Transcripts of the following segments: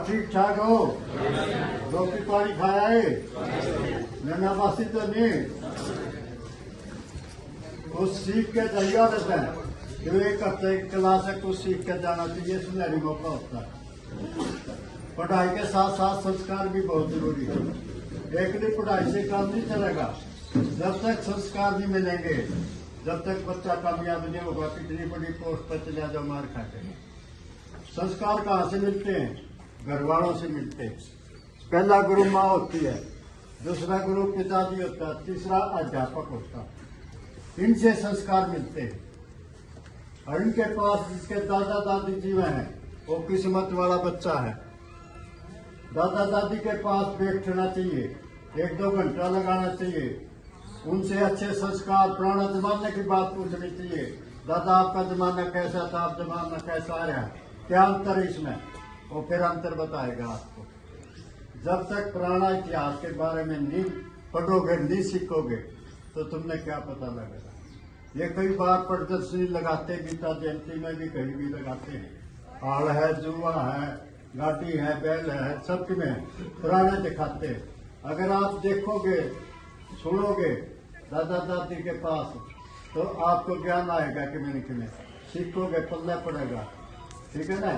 ठीक ठाक हो? रोटी पानी खाया है? ननावासी तो नहीं? कुछ सीख के जाइए रहता है जो एक हफ्ते की क्लास है, कुछ सीख के जाना चाहिए। सुनहरी मौका होता है। पढ़ाई के साथ साथ संस्कार भी बहुत जरूरी है। एक दिन पढ़ाई से काम नहीं चलेगा जब तक संस्कार नहीं मिलेंगे, जब तक बच्चा कामयाब नहीं होगा। कितनी बड़ी पोस्ट पर चला जाओ मार खाते। संस्कार कहाँ से मिलते हैं? घर वालों से मिलते हैं। पहला गुरु माँ होती है, दूसरा गुरु पिताजी होता है, तीसरा अध्यापक होता है। इनसे संस्कार मिलते हैं। और इनके पास जिसके दादा दादी जीवन है वो किस्मत वाला बच्चा है। दादा दादी के पास बैठना चाहिए, 1-2 घंटा लगाना चाहिए। उनसे अच्छे संस्कार, पुराना जमाने की बात पूछनी चाहिए। दादा आपका जमाना कैसा था, आप जमाना कैसा आ रहा है, क्या अंतर है इसमें? वो फिर अंतर बताएगा आपको। जब तक पुराना इतिहास के बारे में नहीं पढ़ोगे, नहीं सीखोगे, तो तुमने क्या पता लगेगा। ये कई बार प्रदर्शनी लगाते, गीता जयंती में भी कहीं भी लगाते हैं। हाल है, जुआ है, गाड़ी है, बैल है, सब में पुराने दिखाते हैं। अगर आप देखोगे, सुनोगे दादा दादी के पास, तो आपको ज्ञान आएगा कि मैंने किमें सीखोगे, पल्ला पड़ेगा। ठीक है ना?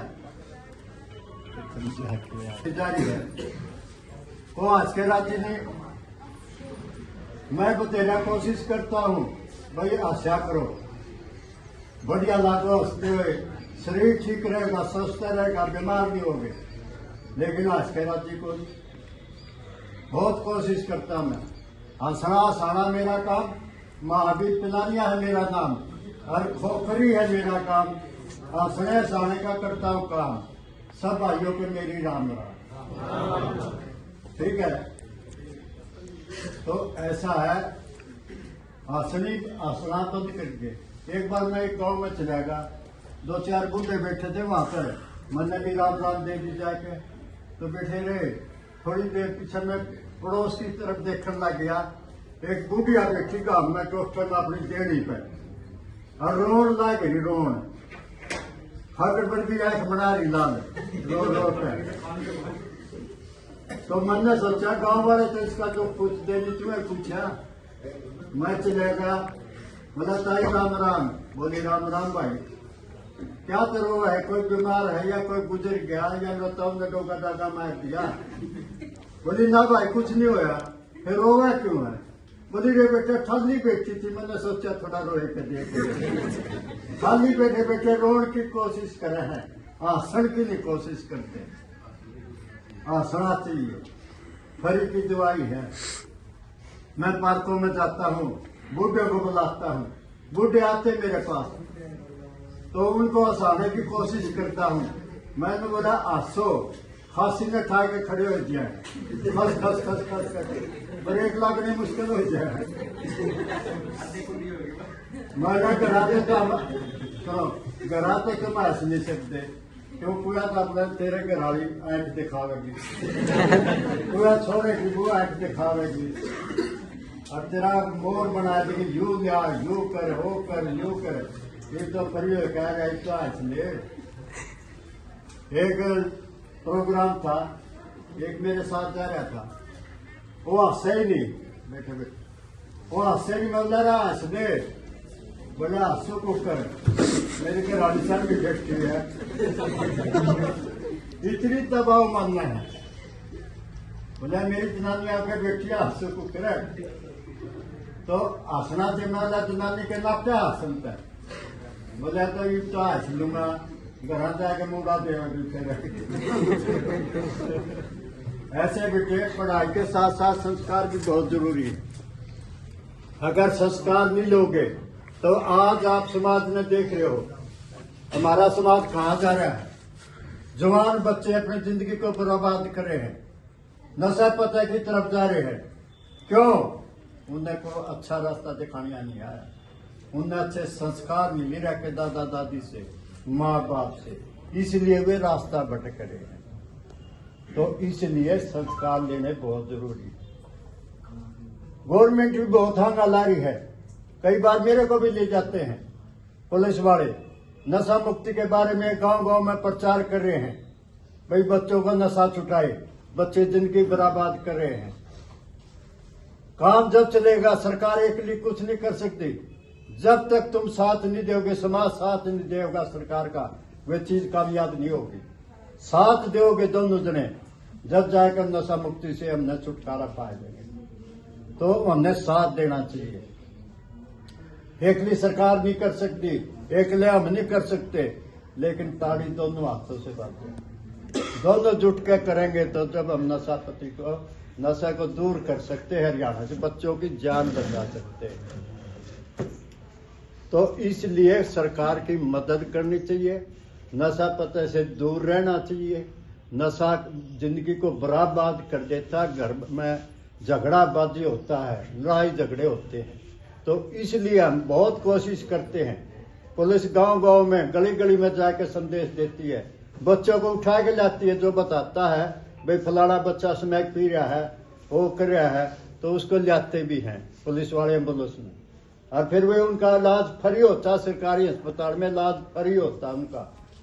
जारी है वो आज के राज्य ने मैं बतेरा कोशिश करता हूँ भाई आशा करो, बढ़िया लागो, हंसते हुए शरीर ठीक रहेगा, स्वस्थ रहेगा, बीमार नहीं होगे। लेकिन आज के राज्य को बहुत कोशिश करता मैं। हंसना हंसाना मेरा काम, महावीर पिलानिया है मेरा नाम, और खोखरी है मेरा काम। हंसने हंसाने का करता हूँ काम। सब भाइयों को मेरी राम राम। ठीक है? तो ऐसा है, हंसना तो करके। एक बार मैं एक गांव में चला गया, 2-4 बूढ़े बैठे थे वहां पर। मैंने भी राम राम दे दी जाके, तो बैठे रहे। थोड़ी देर पीछे मैं पड़ोस की तरफ देखने लग गया। एक बुढ़िया बैठी गांव में डॉक्टर में अपनी देड़ी पे, और रोन लाग रही, रोन हर बन भी आंख बना रही लाल, रो रो पे। तो मैंने सोचा गांव वाले तो इसका जो पूछ देनी तुम्हें पूछा। मैं चलेगा, बोला ताई राम राम। बोली राम राम भाई, क्या करो है, कोई बीमार है या कोई गुजर गया या न डोगा दादा मार दिया? बोली ना भाई कुछ नहीं होया। फिर रोवा क्यों है? बोली रे बेटे खाली बैठी थी, मैंने सोचा थोड़ा रोए के देख। खाली बैठे बैठे रोने की कोशिश करे हैं, हंसण की नहीं कोशिश करते। हंसना चाहिए, फरी की दवाई है। मैं पार्कों में जाता हूँ, बूढ़े को बुलाता हूँ, बूढ़े आते मेरे पास, तो उनको हंसाने की कोशिश करता हूँ। मैंने बोला हंसो, खांसी में खा के खड़े हो जाए, खस खस खस खस करके ब्रेक लगने मुश्किल हो जाए। मैंने घराते कम हंस नहीं सकते, क्यों? पूरा तो अपने तेरे घराली ऐट दिखावेगी, पूरा छोरे की वो ऐट दिखावेगी, और तेरा मोर बना देगी, यू लिया, यू कर, हो कर, यू कर। ये तो परिवार कह रहा है, तो हंस ले। एक प्रोग्राम था, एक मेरे साथ जा रहा था, वो हंसे ही नहीं, बैठे बैठे वो हंसे नहीं, बोल रहा हंस दे। बोला हंसो को कर, मेरे के राजस्थान भी बैठी हुई है। इतनी दबाव मानना है। बोला मेरी जनानी आकर बैठी है, हंसो को करे, तो हंसना जनानी के नाते हंसता है। बोला तो ये तो हंस लूंगा, घर जाके मुंडा देगा। ऐसे बेटे पढ़ाई के साथ साथ संस्कार भी बहुत जरूरी है। अगर संस्कार नहीं लोगे तो आज आप समाज में देख रहे हो हमारा समाज कहाँ जा रहा है। जवान बच्चे अपनी जिंदगी को बर्बाद कर रहे हैं, नशा पते की तरफ जा रहे हैं। क्यों? उन्हें को अच्छा रास्ता दिखाने नहीं आया, उन्हें अच्छे संस्कार नहीं मिल रहे दादा दादी से, माँ बाप से, इसलिए वे रास्ता भटक रहे हैं। तो इसलिए संस्कार लेने बहुत जरूरी है। गवर्नमेंट भी बहुत हंगा ला रही है। कई बार मेरे को भी ले जाते हैं पुलिस वाले, नशा मुक्ति के बारे में गांव गांव में प्रचार कर रहे हैं। भाई बच्चों को नशा छुटाए, बच्चे जिंदगी बर्बाद कर रहे हैं। काम जब चलेगा, सरकार एक लिए कुछ नहीं कर सकती। जब तक तुम साथ नहीं दोगे, समाज साथ नहीं देगा सरकार का, वे चीज कामयाब नहीं होगी। साथ दोगे दोनों जने, जब जाकर नशा मुक्ति से हमने छुटकारा पा देंगे। तो हमने साथ देना चाहिए। एकली सरकार नहीं कर सकती, एकले हम नहीं कर सकते, लेकिन ताड़ी दोनों हाथों से बांधते हैं। दोनों जुट के करेंगे तो जब हम नशा को दूर कर सकते हैं, हरियाणा से बच्चों की जान बचा सकते हैं। तो इसलिए सरकार की मदद करनी चाहिए, नशा पते से दूर रहना चाहिए। नशा जिंदगी को बर्बाद कर देता, घर में झगड़ाबाजी होता है, लड़ाई झगड़े होते हैं। तो इसलिए हम बहुत कोशिश करते हैं। पुलिस गांव गांव में, गली गली में जाकर संदेश देती है, बच्चों को उठा के लाती है। जो बताता है भाई फलाना बच्चा स्मैक पी रहा है, वो कर रहा है, तो उसको लाते भी हैं पुलिस वाले एम्बुलेंस में। और फिर वे उनका इलाज फ्री होता, सरकारी अस्पताल में इलाज फ्री होता, उनका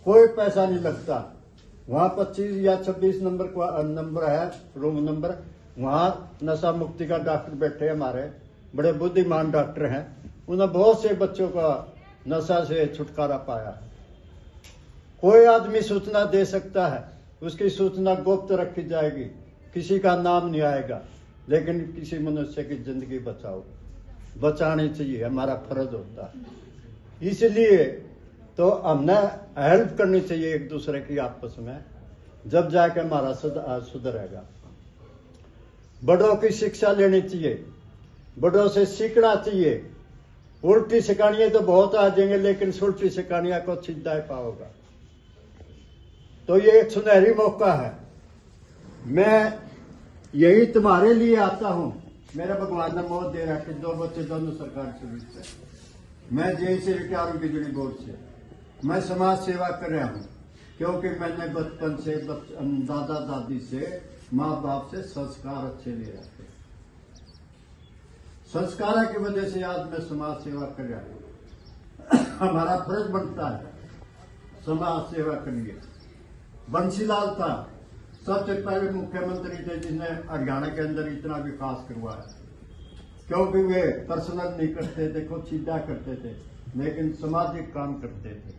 कोई पैसा नहीं लगता। वहाँ 25 या 26 नंबर है, रूम नंबर, वहाँ नशा मुक्ति का डॉक्टर बैठे हमारे, बड़े बुद्धिमान डॉक्टर हैं। उन्होंने बहुत से बच्चों का नशा से छुटकारा पाया है। कोई आदमी सूचना दे सकता है, उसकी सूचना गुप्त रखी जाएगी, किसी का नाम नहीं आएगा, लेकिन किसी मनुष्य की जिंदगी बचानी चाहिए, हमारा फर्ज होता है। इसलिए तो हमने हेल्प करनी चाहिए एक दूसरे की आपस में, जब जाके हमारा सुधरेगा। बड़ों की शिक्षा लेनी चाहिए, बड़ों से सीखना चाहिए। उल्टी सिकानियां तो बहुत आ जाएंगे, लेकिन सुलटी सिकानियां को सीधा पाओगा। तो ये एक सुनहरी मौका है। मैं यही तुम्हारे लिए आता हूं। मेरा भगवान ने मौत दे रखी, 2 बच्चे दोनों सरकारी सर्विस से। मैं जेई से रिटायर हूं, बिजली बोर्ड से। मैं समाज सेवा कर रहा हूं, क्योंकि मैंने बचपन से दादा दादी से, माँ बाप से संस्कार अच्छे ले रखे। संस्कार की वजह से आज मैं समाज सेवा कर रहा हूं। हमारा फर्ज बनता है समाज सेवा करिए। बंसीलाल था सबसे पहले मुख्यमंत्री थे जिसने हरियाणा के अंदर इतना विकास करवाया, क्योंकि वे पर्सनल नहीं करते थे, खुद सीधा करते थे, लेकिन सामाजिक काम करते थे,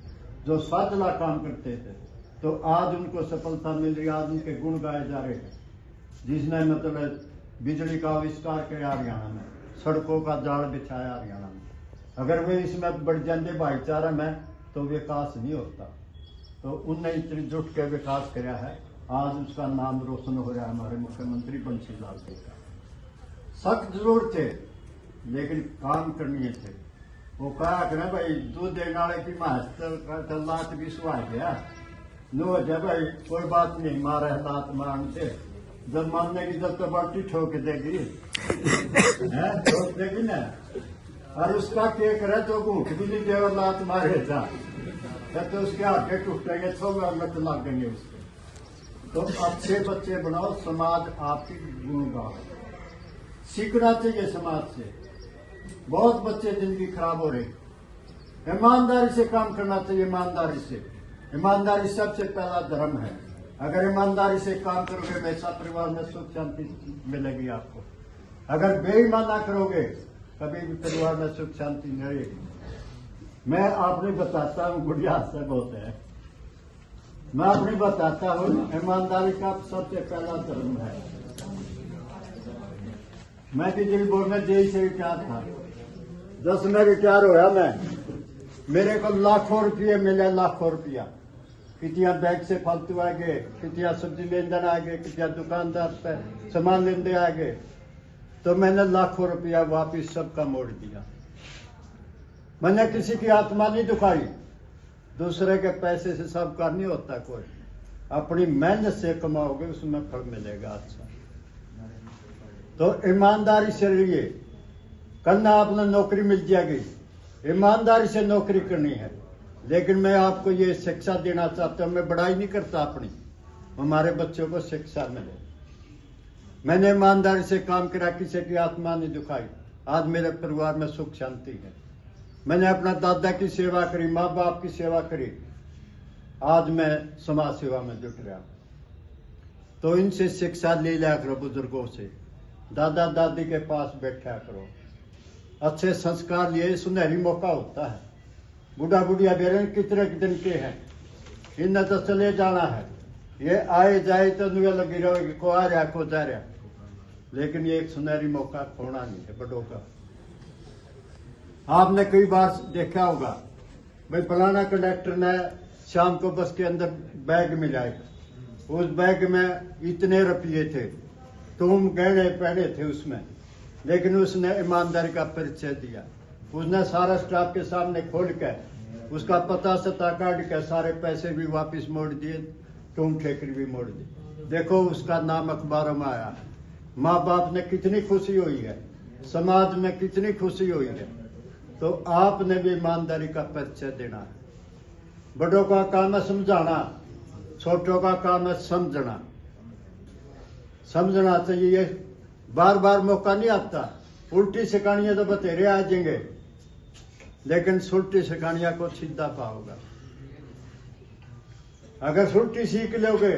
जो साधना काम करते थे। तो आज उनको सफलता मिल रही, आज उनके गुण गाए जा रहे हैं। जिसने मतलब बिजली का आविष्कार किया हरियाणा में, सड़कों का जाल बिछाया हरियाणा में। अगर वे इसमें बढ़ जाते भाईचारा में तो विकास नहीं होता। तो उनने इतनी जुट के विकास किया है, आज उसका नाम रोशन हो रहा है हमारे मुख्यमंत्री बंसीलाल जी का। सख्त जरूर थे, लेकिन काम करनी थे। वो कहा करें भाई दूध देने वाले की महत्व लात भी सुहा गया नो जब भाई कोई बात नहीं, मारे लात मारते जब मारने की जब तो बाल्टी ठोक देगी ठोक देगी ना। और उसका क्या करे तो घूट भी नहीं देगा, लात मारे था तो उसके आगे टूटेंगे, तो लत लागेंगे उसके। तो अच्छे बच्चे बनाओ, समाज आपकी गुण गाओ। सीखना चाहिए समाज से। बहुत बच्चे जिंदगी खराब हो रही। ईमानदारी से काम करना चाहिए, ईमानदारी से। ईमानदारी सबसे पहला धर्म है। अगर ईमानदारी से काम करोगे, हमेशा परिवार में सुख शांति मिलेगी आपको। अगर बेईमाना करोगे, कभी भी परिवार में सुख शांति नहीं रहेगी। मैं आपने बताता हूँ, गुड़िया से बहुत है, मैं अपनी बताता हूँ, ईमानदारी का सबसे पहला धर्म है। मैं बिजली बोर्ड में जेई से रिटायर था। 10 में रिटायर होया मैं, मेरे को लाखों रुपये मिले, लाखों रुपया। कितिया बैंक से फालतू आ गए, कितिया सब्जी लेन देन आ गए, कितिया दुकानदार से सामान लेने आ गए। तो मैंने लाखों रुपया वापिस सबका मोड़ दिया। मैंने किसी की आत्मा नहीं दुखाई। दूसरे के पैसे से सबका नहीं होता कोई। अपनी मेहनत से कमाओगे, उसमें फल मिलेगा अच्छा। तो ईमानदारी से रहिए। कल आपने नौकरी मिल जाएगी, ईमानदारी से नौकरी करनी है। लेकिन मैं आपको ये शिक्षा देना चाहता हूँ, मैं बड़ाई नहीं करता अपनी, हमारे बच्चों को शिक्षा मिले। मैंने ईमानदारी से काम करा, किसी की आत्मा नहीं दुखाई। आज मेरे परिवार में सुख शांति है। मैंने अपना दादा की सेवा करी, माँ बाप की सेवा करी। आज मैं समाज सेवा में जुट रहा हूँ। तो इनसे शिक्षा ले लिया करो, बुजुर्गों से, दादा दादी के पास बैठा करो, अच्छे संस्कार लिए। सुनहरी मौका होता है। बूढ़ा बुढ़िया बेरन कितने दिन के हैं, इन्हें तो चले जाना है, ये आए जाए तो नुए लगी रहोगी, को आ रहा को जा रहा, लेकिन ये एक सुनहरी मौका खोना नहीं है बड़ों का। आपने कई बार देखा होगा भाई फलाना कंडक्टर ने शाम को बस के अंदर बैग मिलाए, उस बैग में इतने रुपये थे, तुम गहने पहने थे उसमें, लेकिन उसने ईमानदारी का परिचय दिया। उसने सारा स्टाफ के सामने खोल कर उसका पता सता काट कर सारे पैसे भी वापस मोड़ दिए, तुम ठेकर भी मोड़ दी। देखो उसका नाम अखबारों में आया। माँ बाप ने कितनी खुशी हुई है, समाज में कितनी खुशी हुई है। तो आपने भी ईमानदारी का परिचय देना है। बड़ों का काम है समझाना, छोटों का काम है समझना। समझना चाहिए, बार बार मौका नहीं आता। उल्टी सिकानियां तो बतेरे आ जाएंगे, लेकिन सुलटी सिकानियां को सीधा पाओगा। अगर सुलटी सीख लोगे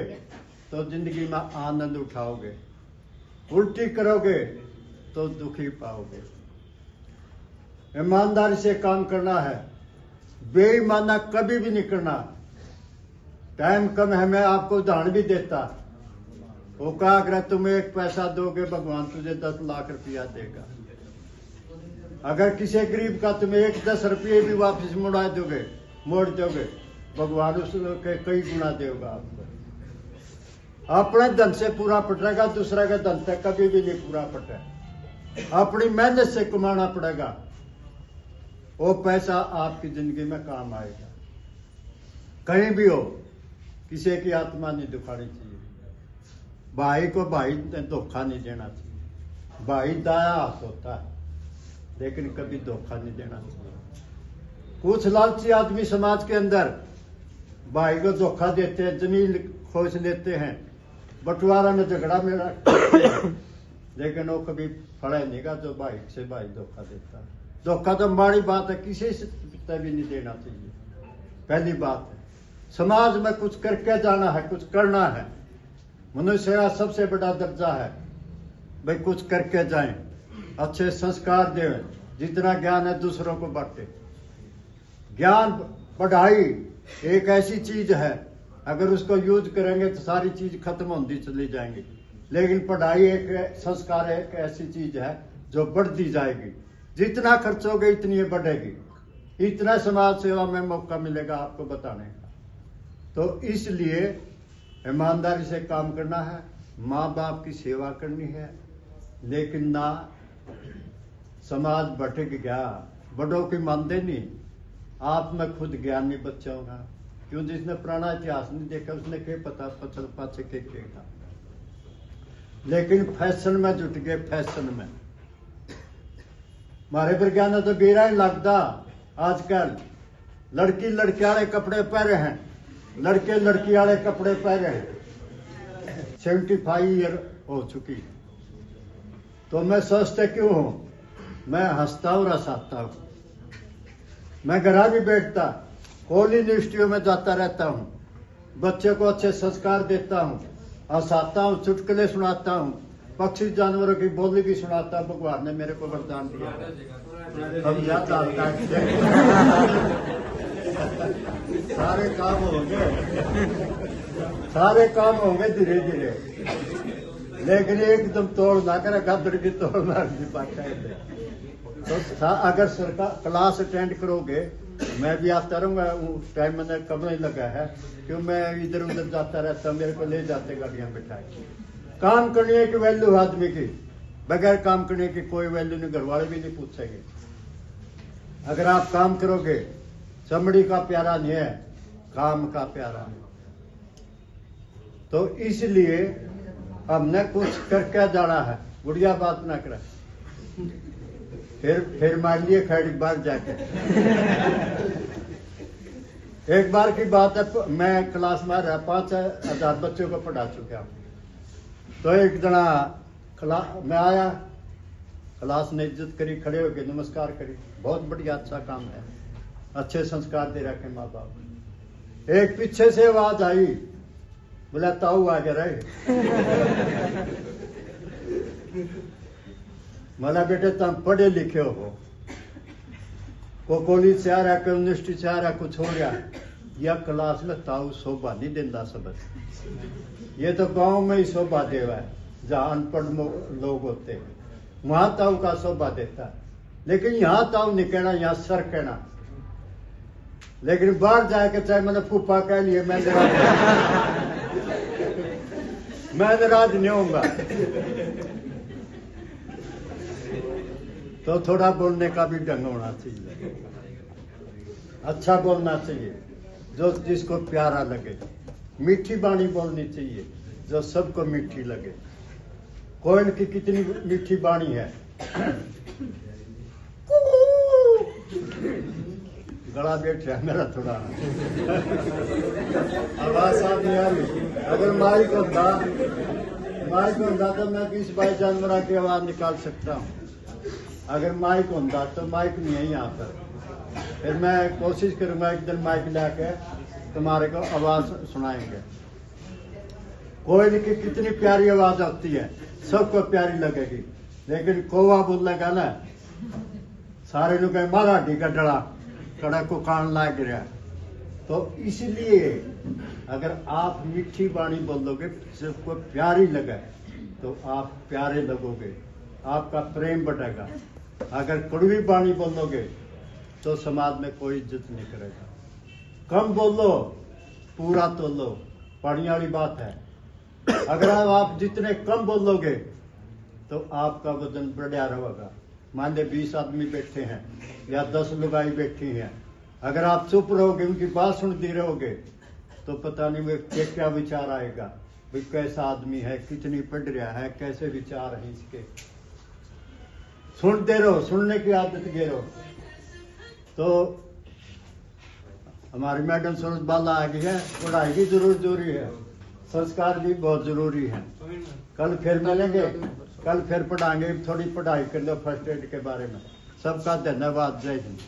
तो जिंदगी में आनंद उठाओगे, उल्टी करोगे तो दुखी पाओगे। ईमानदारी से काम करना है, बेईमाना कभी भी नहीं करना। टाइम कम है, मैं आपको उदाहरण भी देता। वो कहा अगर तुम 1 पैसा दोगे भगवान तुझे 10 लाख रुपया देगा। अगर किसी गरीब का तुम्हें 1-10 रुपये भी वापस मोड़ दोगे, भगवान उसके कई गुना देगा आपको। अपने धन से पूरा पटेगा, दूसरा के धन से कभी भी नहीं पूरा पटे। अपनी मेहनत से कमाना पड़ेगा, वो पैसा आपकी जिंदगी में काम आएगा। कहीं भी हो, किसी की आत्मा नहीं दुखानी चाहिए। भाई को भाई ने धोखा नहीं देना चाहिए। भाई दाया हाथ होता है, लेकिन कभी धोखा नहीं देना चाहिए। कुछ लालची आदमी समाज के अंदर भाई को धोखा देते हैं, जमीन खोज लेते हैं, बंटवारा में झगड़ा में लेकिन वो कभी फड़ा नहीं का जो भाई से भाई धोखा देता है। धोखा तो माड़ी बात है, किसी से भी नहीं देना चाहिए। पहली बात है, समाज में कुछ करके जाना है, कुछ करना है। मनुष्य का सबसे बड़ा दर्जा है भाई कुछ करके जाएं, अच्छे संस्कार दें, जितना ज्ञान है दूसरों को बांटे। ज्ञान पढ़ाई एक ऐसी चीज है, अगर उसको यूज करेंगे तो सारी चीज खत्म होती चली जाएंगी, लेकिन पढ़ाई एक संस्कार है, एक ऐसी चीज है जो बढ़ती जाएगी। जितना खर्चोगे इतनी बढ़ेगी, इतना समाज सेवा में मौका मिलेगा आपको बताने का। तो इसलिए ईमानदारी से काम करना है, माँ बाप की सेवा करनी है, लेकिन ना समाज भटक गया, बड़ों की मानते नहीं। आप में खुद ज्ञान नहीं बच्चा होगा, क्यों? जिसने पुराना इतिहास नहीं देखा उसने क्या पता पछल पाछे के था। लेकिन फैशन में जुट गए, फैशन में हमारे विज्ञान तो बेरा ही लगता। आजकल लड़की लड़के वाले कपड़े पहने हैं, लड़के लड़की वाले कपड़े पहने हैं। 75 ईयर हो चुकी, तो मैं सोचते क्यों हूं? मैं हंसता और हंसाता हूं। मैं घर भी बैठता, कॉलेज यूनिवर्सिटियों में जाता रहता हूं, बच्चे को अच्छे संस्कार देता हूं, हंसाता हूं, चुटकुले सुनाता हूं, पक्षी जानवरों की बोली भी सुनाता हूं। भगवान ने मेरे को वरदान दिया। अब याद आता है सारे काम होंगे, सारे काम होंगे धीरे धीरे, लेकिन एकदम तोड़ ना करे, गदड़ की तोड़ ना नहीं पाता है। तो अगर सरकार क्लास अटेंड करोगे, मैं भी आता रहूंगा। टाइम मैंने कब नहीं लगा है, क्यों? मैं इधर उधर जाता रहता, मेरे को ले जाते गाड़ियां बिठाए। काम करने की वैल्यू आदमी की, बगैर काम करने की कोई वैल्यू नहीं, घर वाले भी नहीं पूछेंगे। अगर आप काम करोगे, चमड़ी का प्यारा नहीं है, काम का प्यारा है। तो इसलिए हमने कुछ करके जाना है, बुढ़िया बात ना करे, फिर मान लिए खड़ी बार जाके। एक बार की बात है, मैं क्लास में 5,000 बच्चों को पढ़ा चुका हूँ। तो एक जना मैं आया, क्लास ने इज्जत करी, खड़े होके नमस्कार करी, बहुत बढ़िया, अच्छा काम है, अच्छे संस्कार दे रखे माँ बाप। एक पीछे से आवाज आई, बोला ताऊ आ गया रहे। मला बेटे तुम पढ़े लिखे हो, को कॉलेज से आ रहा, यूनिवर्सिटी से आ रहा, कुछ हो गया, यह क्लास में ताऊ शोभा नहीं देता सबक। ये तो गांव में ही शोभा देवा है, जहाँ अनपढ़ लोग होते हैं वहां ताऊ का शोभा देता है, लेकिन यहाँ ताऊ नहीं कहना, यहाँ सर कहना। लेकिन बाहर जाके चाहे मैंने फूफा कह लिए, मैं नाराज नहीं होऊंगा। तो थोड़ा बोलने का भी ढंग होना चाहिए, अच्छा बोलना चाहिए, जो जिसको प्यारा लगे। मीठी बाणी बोलनी चाहिए जो सबको मीठी लगे। कोयल की कितनी मीठी बाणी है, गला बैठ रहा मेरा थोड़ा, आवाज साफ नहीं आ रही। अगर माइक होता तो मैं 20 22 जानवर की आवाज निकाल सकता हूँ। अगर माइक होता तो माइक नहीं है यहाँ पर, फिर मैं कोशिश करूंगा एक दिन माइक लाके तुम्हारे को आवाज सुनाएंगे। कोयल की कितनी प्यारी आवाज आती है, सबको प्यारी लगेगी, लेकिन कौवा बोलेगा ना, सारे लोग मारा डी का डड़ा कड़ा को कान लाग रहा। तो इसलिए अगर आप मीठी बाणी बोलोगे, सबको प्यारी लगे, तो आप प्यारे लगोगे, आपका प्रेम बढ़ेगा। अगर कड़वी बाणी बोलोगे तो समाज में कोई इज्जत नहीं करेगा। कम बोलो, पूरा तो लो, पढ़ने वाली बात है। अगर आप जितने कम बोलोगे तो आपका वजन बढ़िया रहेगा। मान लीजिए 20 आदमी बैठे हैं या 10 लुगाई बैठी हैं, अगर आप चुप रहोगे, उनकी बात सुनती रहोगे, तो पता नहीं वे क्या विचार आएगा, भाई कैसा आदमी है, कितनी पढ़ रहा है, कैसे विचार है इसके। सुनते रहो, सुनने की आदत गिरो। तो हमारी मैडम सूरज बाला आ गई है, पढ़ाई भी जरूरी है, संस्कार भी बहुत जरूरी है। कल फिर मिलेंगे, कल फिर पढ़ाएंगे, थोड़ी पढ़ाई कर लो फर्स्ट एड के बारे में। सबका धन्यवाद, जय हिंद।